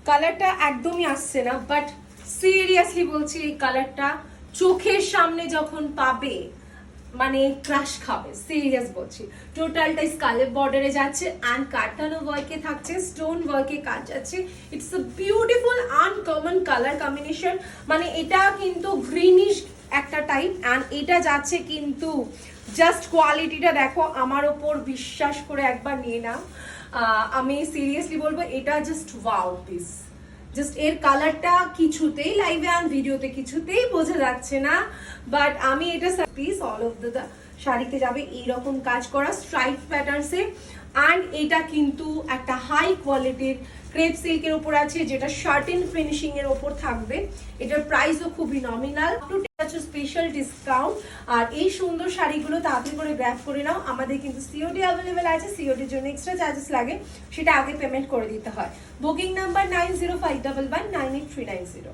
কালারটা একদমই আসছে না, বাট সিরিয়াসলি বলছি এই কালারটা চোখের সামনে যখন পাবে মানে ক্রাশ খাবে, সিরিয়াস বলছি। টোটালটা স্কালেপ বর্ডারে যাচ্ছে অ্যান্ড কাটানো ওয়ার্কে থাকছে, স্টোন ওয়ার্কে কাজ যাচ্ছে। It's a beautiful uncommon colour combination, মানে এটা কিন্তু গ্রিনিশ একটা টাইপ অ্যান্ড এটা যাচ্ছে কিন্তু জাস্ট কোয়ালিটিটা দেখো, আমার ওপর বিশ্বাস করে একবার নিয়ে নাও। আমি সিরিয়াসলি বলবো এটা জাস্ট ওয়াও পিস। জাস্ট এর কালারটা কিছুতেই লাইভে অ্যান্ড ভিডিওতে কিছুতেই বোঝা যাচ্ছে না, বাট আমি এটা পিস অল অফ দ্য শাড়িতে যাবে এইরকম কাজ করা স্ট্রাইপ প্যাটার্নসে। অ্যান্ড এটা কিন্তু একটা হাই কোয়ালিটির ক্রেপ সিল্কের উপর আছে, যেটা শার্টিন ফিনিশিং এর উপর থাকবে। এটার প্রাইসও খুবই নমিনাল, স্পেশাল ডিসকাউন্ট। আর এই সুন্দর শাড়িগুলো তাড়াতাড়ি করে গ্র্যাব করে নাও। আমাদের কিন্তু সিওডি অ্যাভেলেবেল আছে, সিওডির জন্য এক্সট্রা চার্জেস লাগে, সেটা আগে পেমেন্ট করে দিতে হয়। Booking number 9051198390।